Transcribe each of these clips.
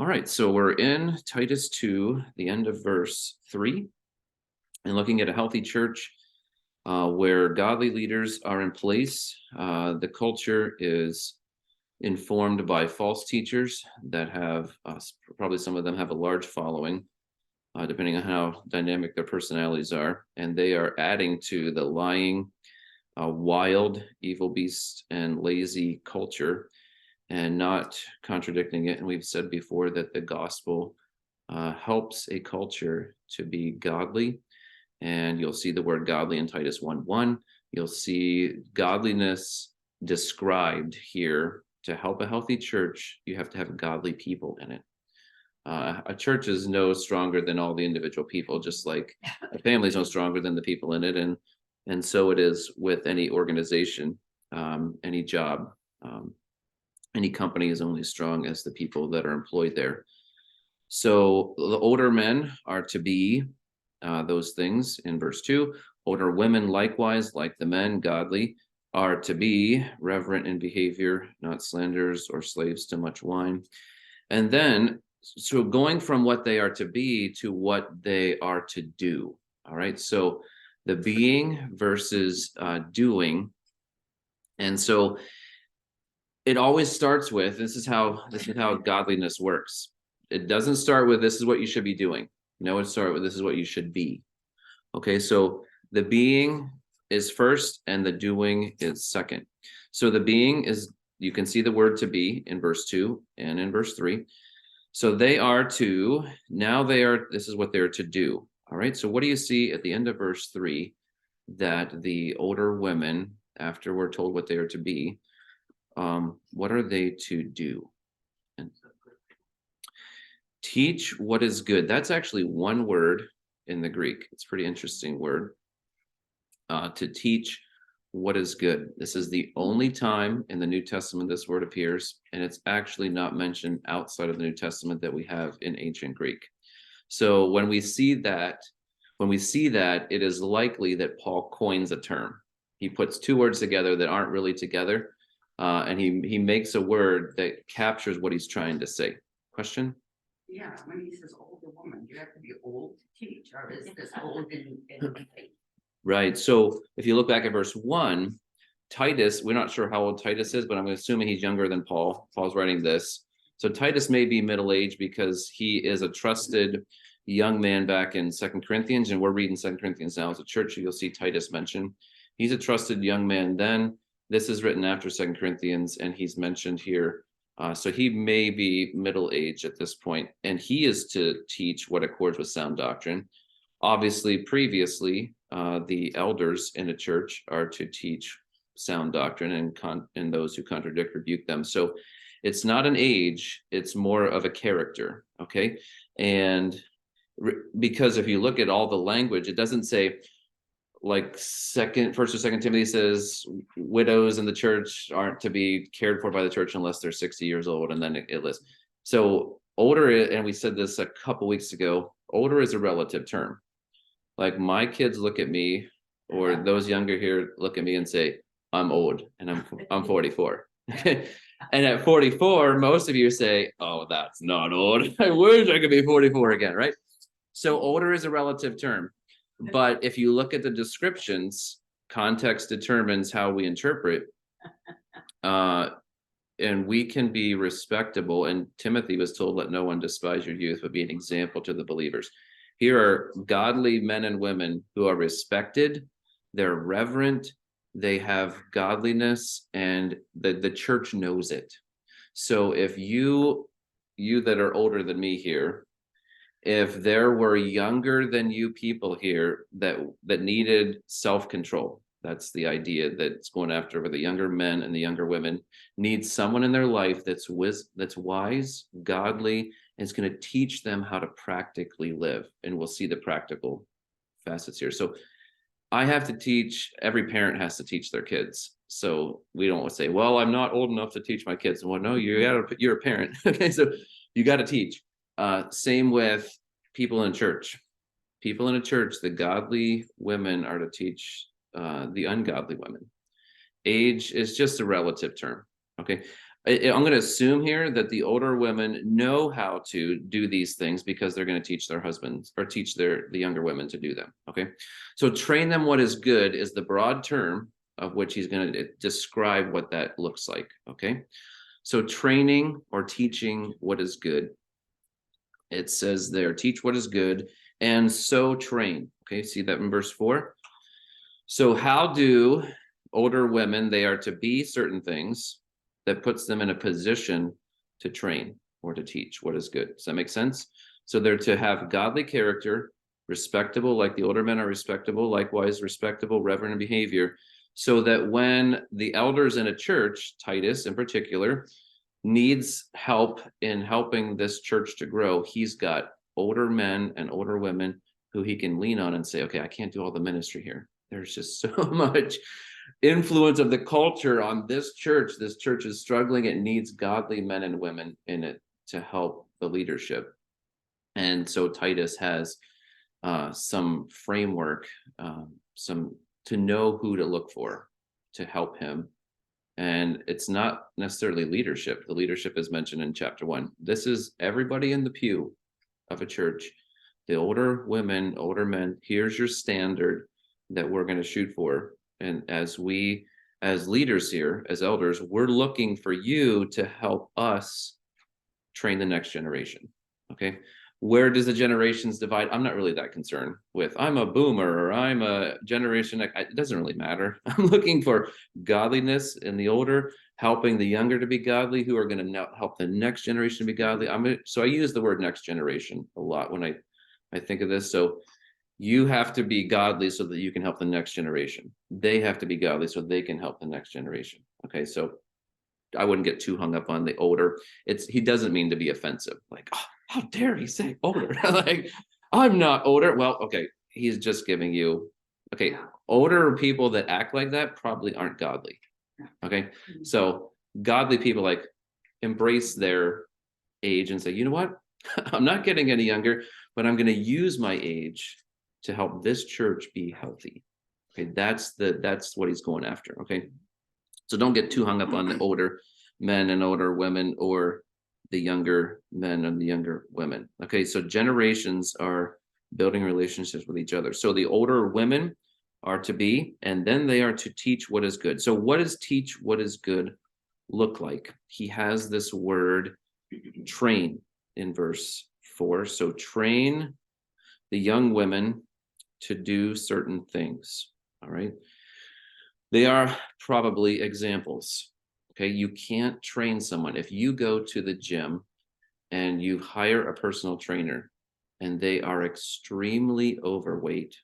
All right, so we're in Titus 2, the end of verse 3, and looking at a healthy church where godly leaders are in place. The culture is informed by false teachers that have, probably some of them have a large following, depending on how dynamic their personalities are, and they are adding to the lying, wild, evil beast, and lazy culture, and not contradicting it. And we've said before that the gospel helps a culture to be godly. And you'll see the word godly in Titus 1:1. You'll see godliness described here. To help a healthy church, you have to have godly people in it. A church is no stronger than all the individual people, just like a family is no stronger than the people in it. And so it is with any organization, any job. Any company is only as strong as the people that are employed there. So the older men are to be those things in verse 2. Older women likewise, like the men, godly, are to be reverent in behavior, not slanderers or slaves to much wine. And then, so going from what they are to be to what they are to do. All right, so the being versus doing. And so it always starts with, this is how godliness works. It doesn't start with this is what you should be doing. No, it starts with this is what you should be. Okay, so the being is first and the doing is second. So the being is, you can see the word to be in verse 2 and in verse 3. So they are to, now they are, this is what they're to do. All right, so what do you see at the end of verse 3? That the older women, after we're told what they are to be, what are they to do? And teach what is good. That's actually one word in the Greek. It's a pretty interesting word. To teach what is good. This is the only time in the New Testament this word appears, and it's actually not mentioned outside of the New Testament that we have in ancient Greek. So when we see that, it is likely that Paul coins a term. He puts two words together that aren't really together. And he makes a word that captures what he's trying to say. Question? Yeah, when he says older woman, you have to be old to teach, or is this old in faith? Right. So if you look back at verse 1, Titus, we're not sure how old Titus is, but I'm assuming he's younger than Paul. Paul's writing this. So Titus may be middle-aged because he is a trusted young man back in 2 Corinthians, and we're reading 2 Corinthians now as a church, so you'll see Titus mentioned. He's a trusted young man then. This is written after 2 Corinthians, and he's mentioned here. So he may be middle-aged at this point, and he is to teach what accords with sound doctrine. Obviously, previously, the elders in a church are to teach sound doctrine, and those who contradict, rebuke them. So it's not an age, it's more of a character, okay? And because if you look at all the language, it doesn't say, like First or Second Timothy says, widows in the church aren't to be cared for by the church unless they're 60 years old, and then it lists. So older, and we said this a couple weeks ago, older is a relative term. Like my kids look at me, or those younger here look at me and say, I'm old, and I'm 44. And at 44, most of you say, oh, that's not old. I wish I could be 44 again, right? So older is a relative term. But if you look at the descriptions, context determines how we interpret. And we can be respectable. And Timothy was told, let no one despise your youth, but be an example to the believers. Here are godly men and women who are respected. They're reverent. They have godliness, and the church knows it. So if you that are older than me here, if there were younger than you people here that needed self-control, that's the idea that's going after, where the younger men and the younger women need someone in their life that's wise, godly, and is going to teach them how to practically live. And we'll see the practical facets here. So I have to teach, every parent has to teach their kids. So we don't say, well, I'm not old enough to teach my kids. Well, no, you're a parent. Okay, so you got to teach. Same with people in church. People in a church, the godly women are to teach the ungodly women. Age is just a relative term. Okay. I'm going to assume here that the older women know how to do these things because they're going to teach their husbands or teach the younger women to do them. Okay. So train them what is good is the broad term of which he's going to describe what that looks like. Okay. So training or teaching what is good. It says there, teach what is good and so train. Okay. See that in verse 4. So how do older women, they are to be certain things that puts them in a position to train or to teach what is good. Does that make sense? So they're to have godly character, respectable, like the older men are respectable, likewise respectable, reverent in behavior, so that when the elders in a church, Titus in particular, needs help in helping this church to grow, he's got older men and older women who he can lean on and say, okay, I can't do all the ministry here. There's just so much influence of the culture on this church. This church is struggling. It needs godly men and women in it to help the leadership. And so Titus has some framework, some to know who to look for to help him. And it's not necessarily leadership. The leadership is mentioned in chapter 1. This is everybody in the pew of a church. The older women, older men, here's your standard that we're going to shoot for. And as leaders here, as elders, we're looking for you to help us train the next generation. Okay. Where does the generations divide? I'm not really that concerned with, I'm a boomer or I'm a generation X. It doesn't really matter. I'm looking for godliness in the older, helping the younger to be godly, who are going to help the next generation to be godly. So I use the word next generation a lot when I think of this. So you have to be godly so that you can help the next generation. They have to be godly so they can help the next generation. Okay, so I wouldn't get too hung up on the older. He doesn't mean to be offensive. Like, oh, how dare he say older? Like, I'm not older. Well, okay, he's just giving you, okay, older people that act like that probably aren't godly. Okay, so godly people like embrace their age and say, you know what? I'm not getting any younger, but I'm going to use my age to help this church be healthy. Okay, that's what he's going after. Okay, so don't get too hung up on the older men and older women or the younger men and the younger women. Okay, so generations are building relationships with each other. So the older women are to be, and then they are to teach what is good. So what does teach what is good look like? He has this word train in verse 4. So train the young women to do certain things. All right. They are probably examples. Okay. You can't train someone. If you go to the gym and you hire a personal trainer and they are extremely overweight,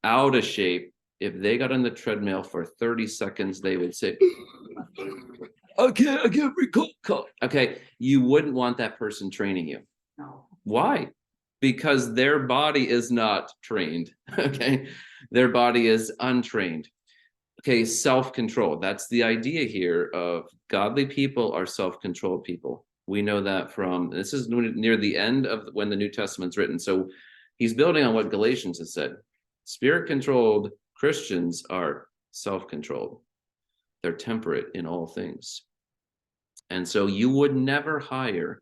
out of shape, if they got on the treadmill for 30 seconds, they would say, I can't recall. Okay. You wouldn't want that person training you. No. Why? Because their body is not trained. Okay. Their body is untrained. Okay. Self-control. That's the idea here of godly people are self-controlled people. We know that from, this is near the end of when the New Testament's written. So he's building on what Galatians has said. Spirit-controlled Christians are self-controlled. They're temperate in all things. And so you would never hire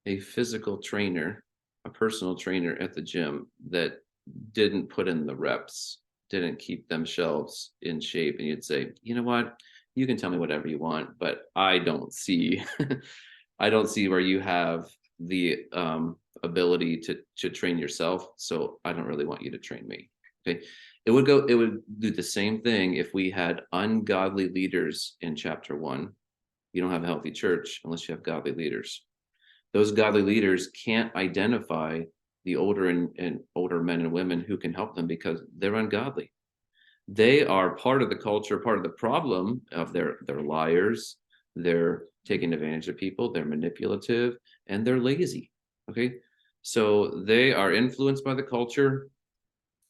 a physical trainer, a personal trainer at the gym that didn't put in the reps, didn't keep themselves in shape. And you'd say, you know what, you can tell me whatever you want, but I don't see where you have the ability to train yourself. So I don't really want you to train me. Okay. It would do the same thing if we had ungodly leaders in chapter 1. You don't have a healthy church unless you have godly leaders. Those godly leaders can't identify the older and older men and women who can help them because they're ungodly. They are part of the culture, part of the problem of they're liars, they're taking advantage of people, they're manipulative, and they're lazy. Okay. So they are influenced by the culture,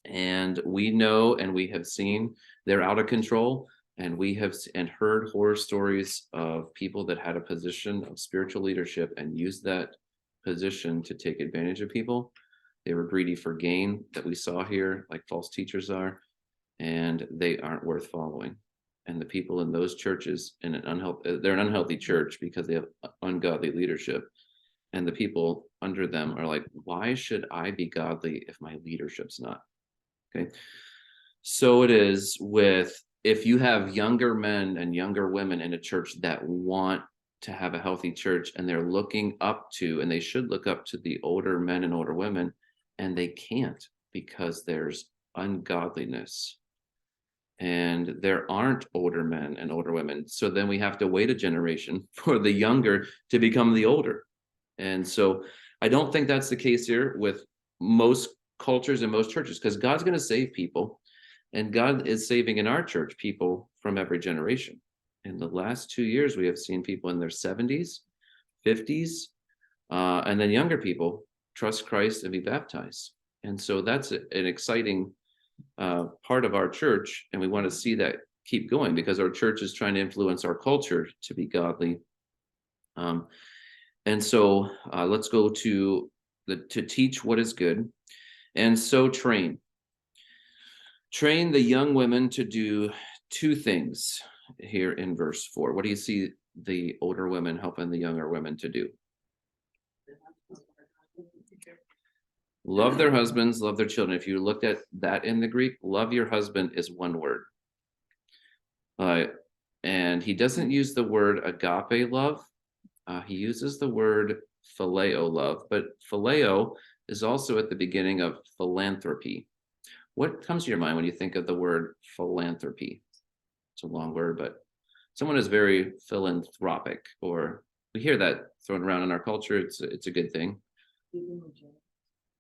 and we know and we have seen they're out of control. And we have heard horror stories of people that had a position of spiritual leadership and used that position to take advantage of people. They were greedy for gain, that we saw here, like false teachers are, and they aren't worth following. And the people in those churches in an they're an unhealthy church because they have ungodly leadership. And the people under them are like, why should I be godly if my leadership's not? Okay. So it is with, if you have younger men and younger women in a church that want to have a healthy church, and they're looking up to, and they should look up to, the older men and older women, and they can't because there's ungodliness and there aren't older men and older women. So then we have to wait a generation for the younger to become the older. And so I don't think that's the case here with most cultures and most churches, because God's going to save people, and God is saving in our church people from every generation. In the last 2 years, we have seen people in their 70s, 50s, and then younger people trust Christ and be baptized. And so that's an exciting part of our church, and we want to see that keep going, because our church is trying to influence our culture to be godly. And so let's go to teach what is good, and so train the young women to do 2 things here in verse 4. What do you see the older women helping the younger women to do? Love their husbands, love their children. If you looked at that in the Greek, love your husband is one word. And he doesn't use the word agape love. He uses the word phileo love, but phileo is also at the beginning of philanthropy. What comes to your mind when you think of the word philanthropy? It's a long word, but someone is very philanthropic, or we hear that thrown around in our culture. It's a good thing.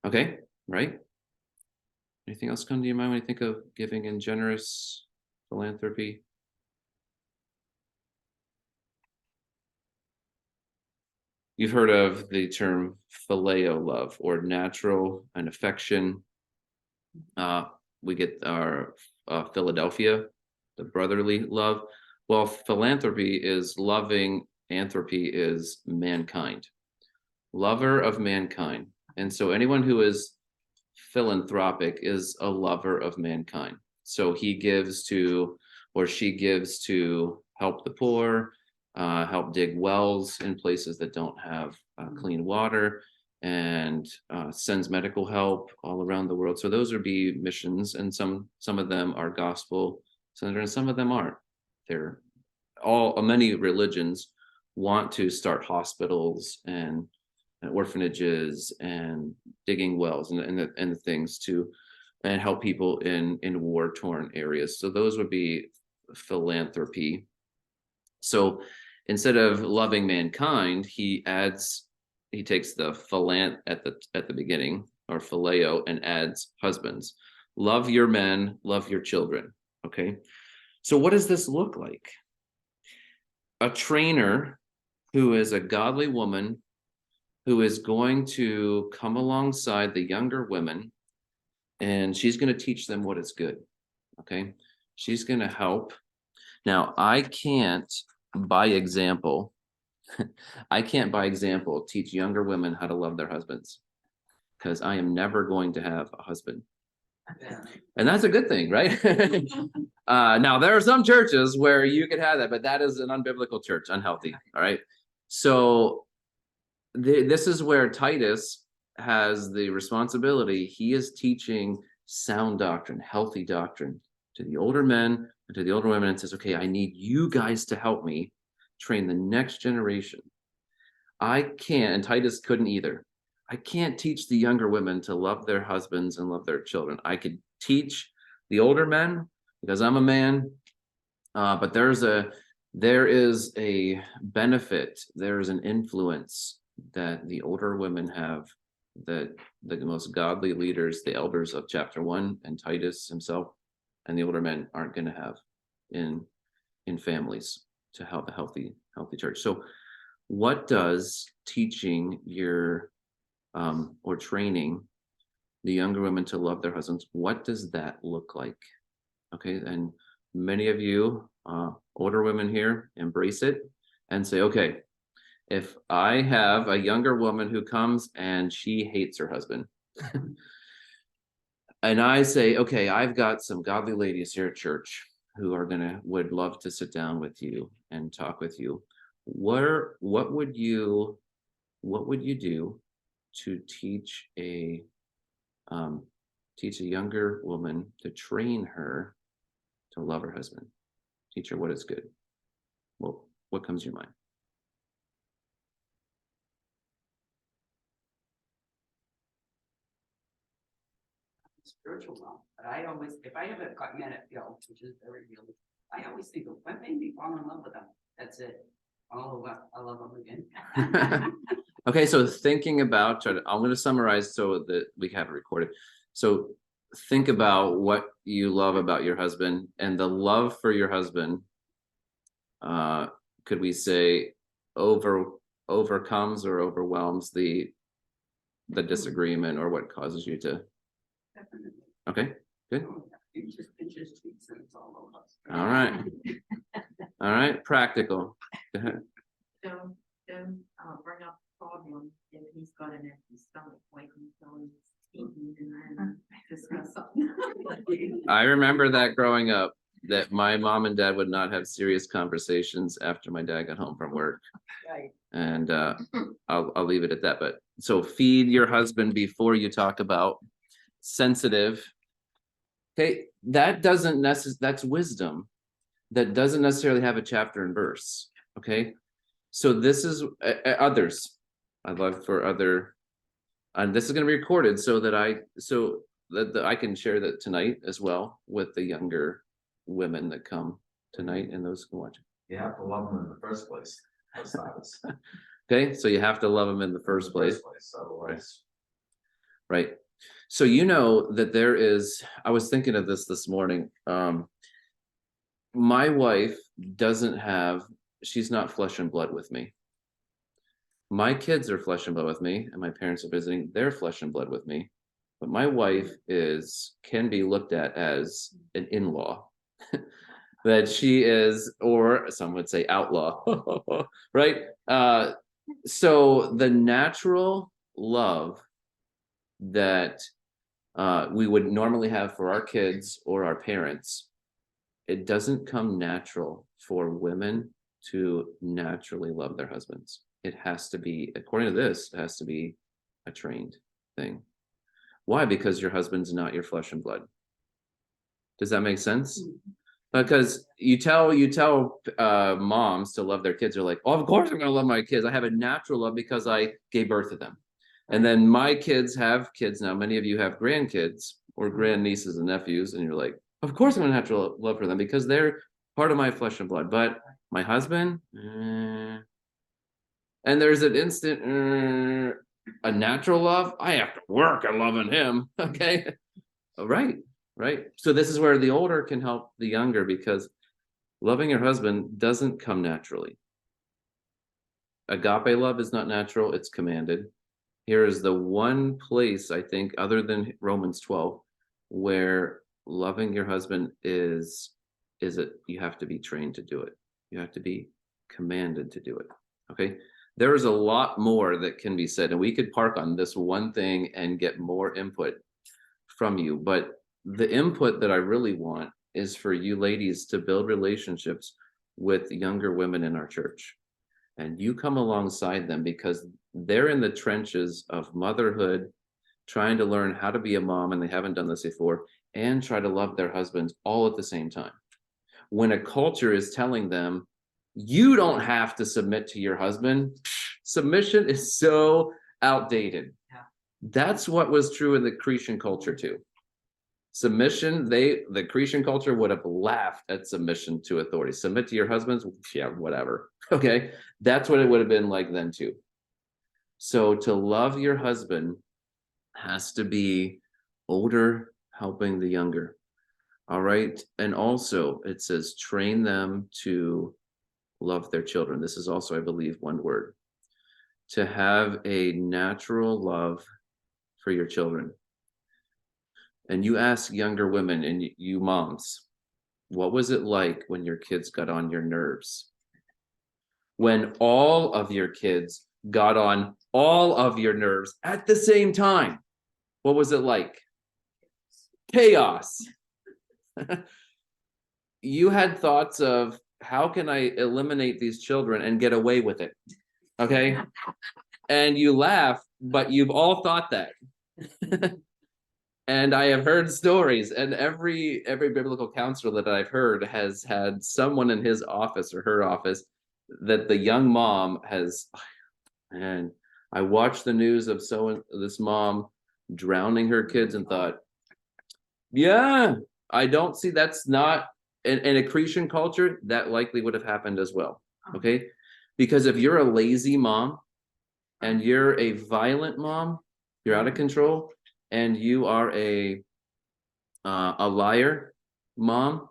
Okay, right? Anything else come to your mind when you think of giving and generous philanthropy? You've heard of the term phileo love, or natural and affection. We get our Philadelphia, the brotherly love. Well, philanthropy is loving, anthropy is mankind, lover of mankind. And so anyone who is philanthropic is a lover of mankind. So he gives to, or she gives to, help the poor, help dig wells in places that don't have clean water, and sends medical help all around the world. So those would be missions, and some of them are gospel centered, and some of them aren't. They're many religions want to start hospitals and orphanages and digging wells and the things to, and help people in war-torn areas. So those would be philanthropy. So instead of loving mankind, he takes the philant at the beginning, or phileo, and adds husbands. Love your men, love your children. Okay. So what does this look like? A trainer who is a godly woman, who is going to come alongside the younger women, and she's going to teach them what is good. Okay. She's going to help. Now, I can't by example teach younger women how to love their husbands, because I am never going to have a husband. And that's a good thing, right? Now, there are some churches where you could have that, but that is an unbiblical church, unhealthy. All right. So this is where Titus has the responsibility. He is teaching sound doctrine, healthy doctrine, to the older men and to the older women, and says, okay, I need you guys to help me train the next generation. I can't, and Titus couldn't either. I can't teach the younger women to love their husbands and love their children. I could teach the older men because I'm a man, but there is a benefit, there is an influence that the older women have, that the most godly leaders, the elders of chapter 1 and Titus himself, and the older men aren't going to have in families to have a healthy church. So what does teaching your or training the younger women to love their husbands, what does that look like? Okay, and many of you older women here embrace it and say, okay, if I have a younger woman who comes and she hates her husband, and I say, okay, I've got some godly ladies here at church, who would love to sit down with you and talk with you. What would you do to teach a younger woman, to train her to love her husband, teach her what is good? Well, what comes to your mind? Spiritual realm, but I always, if I ever got met at which is very real, I always think of what made me fall in love with them. That's it. Oh, I love them again. Okay, so thinking about, I'm going to summarize so that we have it recorded. So think about what you love about your husband, and the love for your husband, could we say overcomes or overwhelms the disagreement, or what causes you to? Definitely. Okay, good. Oh, yeah. You just pinch his cheeks and it's all over. All right. All right, practical. Go ahead. Don't bring up the problem if he's got an empty stomach, wait until he's eaten and then discuss something. I remember that growing up, that my mom and dad would not have serious conversations after my dad got home from work. Right. And I'll leave it at that. But so feed your husband before you talk about sensitive. Okay, that's wisdom that doesn't necessarily have a chapter and verse. Okay, so this is others. I'd love for other, and this is going to be recorded so that I can share that tonight as well with the younger women that come tonight and those who watch. You have to love them in the first place. That's Titus. Okay, so you have to love them in the first place. Otherwise, Right. So you know that there is, I was thinking of this morning. My wife she's not flesh and blood with me. My kids are flesh and blood with me, and my parents are visiting, they're flesh and blood with me. But my wife can be looked at as an in-law. That she is, or some would say outlaw, right? So the natural love that we would normally have for our kids or our parents, it doesn't come natural for women to naturally love their husbands. It has to be, according to this, it has to be a trained thing. Why? Because your husband's not your flesh and blood. Does that make sense? Because you tell moms to love their kids, they're like, oh, of course I'm gonna love my kids. I have a natural love because I gave birth to them. And then my kids have kids now. Many of you have grandkids or grandnieces and nephews, and you're like, of course I'm gonna have to love for them because they're part of my flesh and blood. But my husband, and there's an instant, a natural love. I have to work at loving him. Okay, right. So this is where the older can help the younger, because loving your husband doesn't come naturally. Agape love is not natural, it's commanded. Here is the one place, I think, other than Romans 12, where loving your husband is you have to be trained to do it. You have to be commanded to do it. Okay. There is a lot more that can be said, and we could park on this one thing and get more input from you. But the input that I really want is for you ladies to build relationships with younger women in our church. And you come alongside them because they're in the trenches of motherhood, trying to learn how to be a mom, and they haven't done this before, and try to love their husbands all at the same time. When a culture is telling them, you don't have to submit to your husband, submission is so outdated. Yeah. That's what was true in the Cretan culture too. Submission, the Cretan culture would have laughed at submission to authority. Submit to your husbands, yeah, whatever. Okay, that's what it would have been like then too. So to love your husband has to be older helping the younger. All right, and also it says train them to love their children. This is also, I believe, one word. To have a natural love for your children. And you ask younger women and you moms, what was it like when your kids got on your nerves? When all of your kids got on all of your nerves at the same time, what was it like? Chaos. you had thoughts of how can I eliminate these children and get away with it? Okay. And you laugh, but you've all thought that. And I have heard stories, and every biblical counselor that I've heard has had someone in his office or her office that the young mom has, and I watched the news of this mom drowning her kids and thought, yeah, I don't see that's not in a Cretan culture, that likely would have happened as well. Okay. Because if you're a lazy mom and you're a violent mom, you're out of control, and you are a liar mom,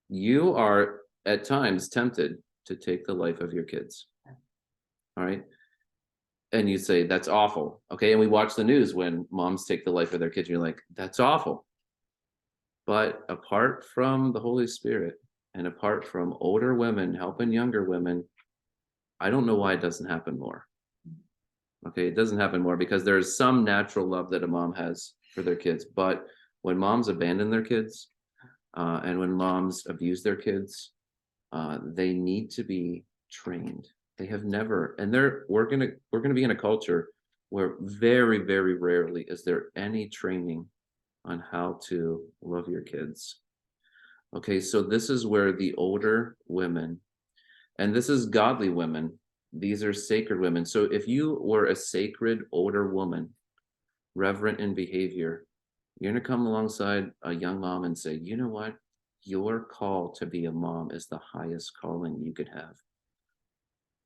you are at times tempted to take the life of your kids. All right. And you say, that's awful. Okay. And we watch the news when moms take the life of their kids. You're like, that's awful. But apart from the Holy Spirit and apart from older women helping younger women, I don't know why it doesn't happen more. Okay. It doesn't happen more because there's some natural love that a mom has for their kids. But when moms abandon their kids and when moms abuse their kids, they need to be trained. They have never, and we're gonna be in a culture where very, very rarely is there any training on how to love your kids. Okay, so this is where the older women, and this is godly women, these are sacred women. So if you were a sacred older woman, reverent in behavior, you're gonna come alongside a young mom and say, you know what? Your call to be a mom is the highest calling you could have.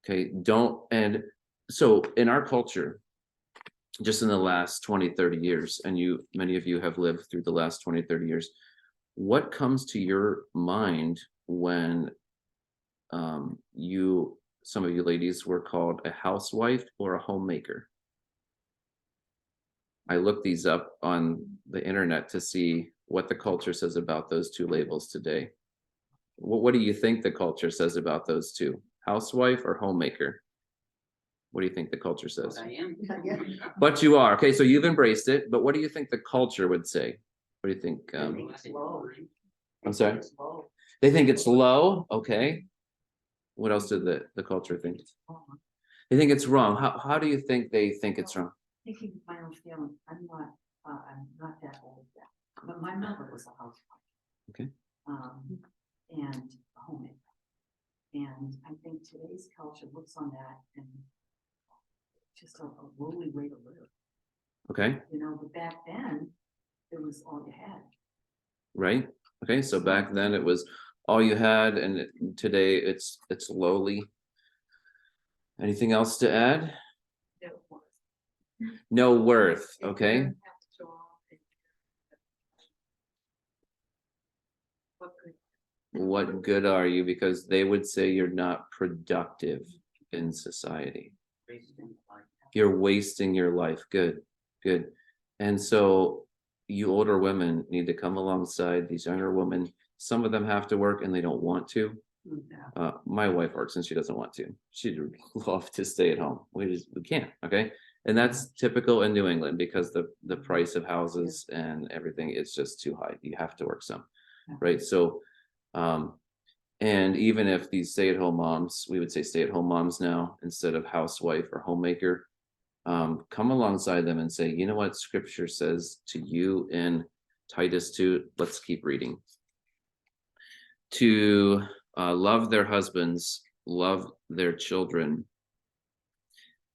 Okay, and so in our culture, just in the last 20, 30 years, and many of you have lived through the last 20, 30 years, what comes to your mind when some of you ladies were called a housewife or a homemaker? I looked these up on the internet to see what the culture says about those two labels today. What do you think the culture says about those two? Housewife or homemaker? What do you think the culture says? I am. But you are. Okay, so you've embraced it, but what do you think the culture would say? What do you think? I'm sorry? They think it's low. Okay. What else did the culture think? They think it's wrong. How do you think they think it's wrong? Thinking my own feeling, I'm not that old yet, but my mother was a housewife. Okay. And a homemaker. And I think today's culture looks on that and just a lowly way to live. Okay. You know, but back then, it was all you had. Right. Okay. So back then it was all you had, and today it's lowly. Anything else to add? No worth. Okay. What good are you? Because they would say you're not productive in society. You're wasting your life. Good. And so you older women need to come alongside these younger women. Some of them have to work and they don't want to. My wife works and she doesn't want to. She'd love to stay at home. We can't. Okay. And that's typical in New England because the price of houses and everything is just too high. You have to work some. Right. So and even if these stay-at-home moms, we would say stay-at-home moms now instead of housewife or homemaker, come alongside them and say, you know what scripture says to you in Titus 2, let's keep reading. To love their husbands, love their children,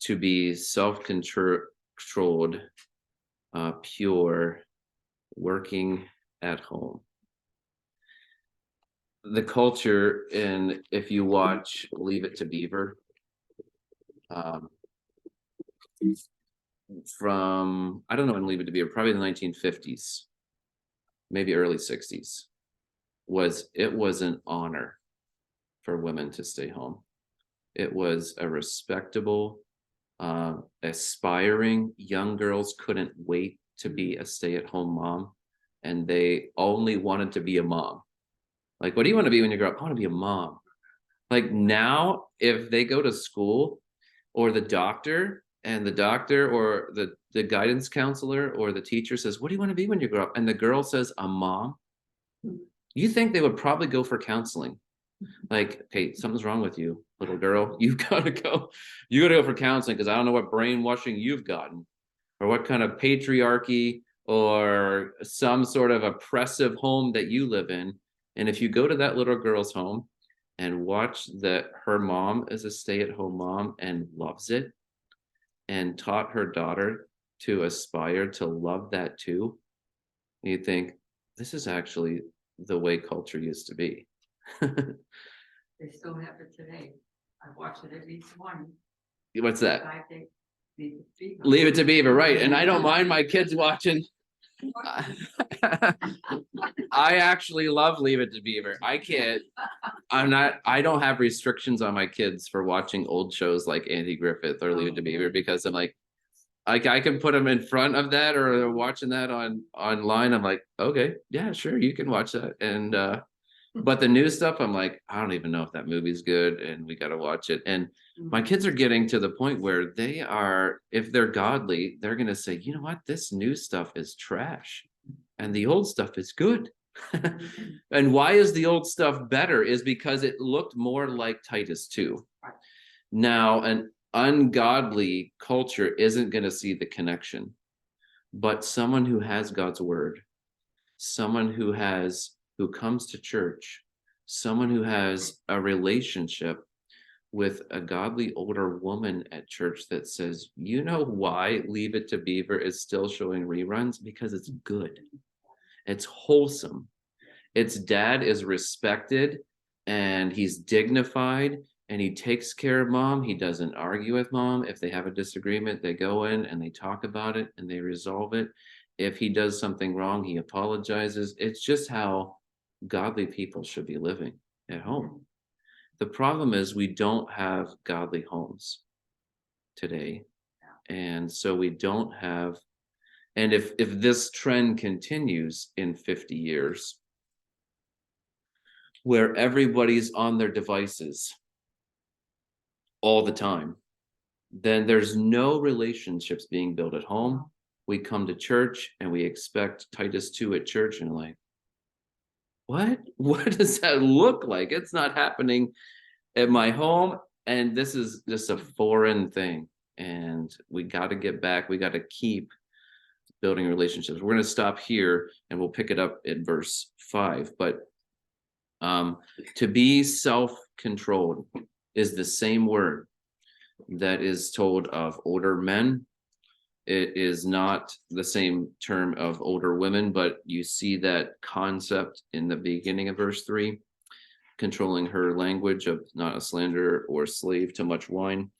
to be self-controlled, pure, working at home. The culture, and if you watch Leave It to Beaver, from I don't know when Leave It to Beaver, probably the 1950s, maybe early 60s, it was an honor for women to stay home. It was a respectable, aspiring young girls couldn't wait to be a stay-at-home mom, and they only wanted to be a mom. Like, what do you want to be when you grow up? I want to be a mom. Like now, if they go to school or the doctor or the guidance counselor or the teacher says, what do you want to be when you grow up? And the girl says, a mom. you think they would probably go for counseling. Like, okay, something's wrong with you, little girl. You gotta go for counseling because I don't know what brainwashing you've gotten, or what kind of patriarchy or some sort of oppressive home that you live in. And if you go to that little girl's home and watch that her mom is a stay-at-home mom and loves it and taught her daughter to aspire to love that too, you think this is actually the way culture used to be. They still have it today. I watch it every morning. What's that? 5 days. Leave it to Beaver. Leave It to Beaver, right? And I don't mind my kids watching. I actually love Leave It to Beaver. I don't have restrictions on my kids for watching old shows like Andy Griffith or Leave It to Beaver, because I'm like I can put them in front of that, or they're watching that online. I'm like, okay, yeah, sure, you can watch that. And but the new stuff, I'm like, I don't even know if that movie's good, and we got to watch it. And my kids are getting to the point where they are, if they're godly, they're going to say, you know what, this new stuff is trash and the old stuff is good. And why is the old stuff better? Is because it looked more like Titus 2. Now, an ungodly culture isn't going to see the connection, but someone who has God's word, someone who comes to church, someone who has a relationship with a godly older woman at church that says, you know why Leave It to Beaver is still showing reruns? Because it's good. It's wholesome. Its dad is respected and he's dignified and he takes care of mom. He doesn't argue with mom. If they have a disagreement, they go in and they talk about it and they resolve it. If he does something wrong, he apologizes. It's just how godly people should be living at home. The problem is we don't have godly homes today. And so we don't have, and if this trend continues in 50 years, where everybody's on their devices all the time, then there's no relationships being built at home. We come to church and we expect Titus 2 at church, and like, what does that look like? It's not happening at my home, and this is just a foreign thing. And we got to get back. We got to keep building relationships. We're going to stop here and we'll pick it up at verse 5. But to be self-controlled is the same word that is told of older men. It is not the same term of older women, but you see that concept in the beginning of verse 3, controlling her language of not a slanderer or slave to much wine.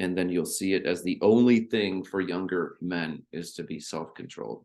And then you'll see it as the only thing for younger men is to be self-controlled.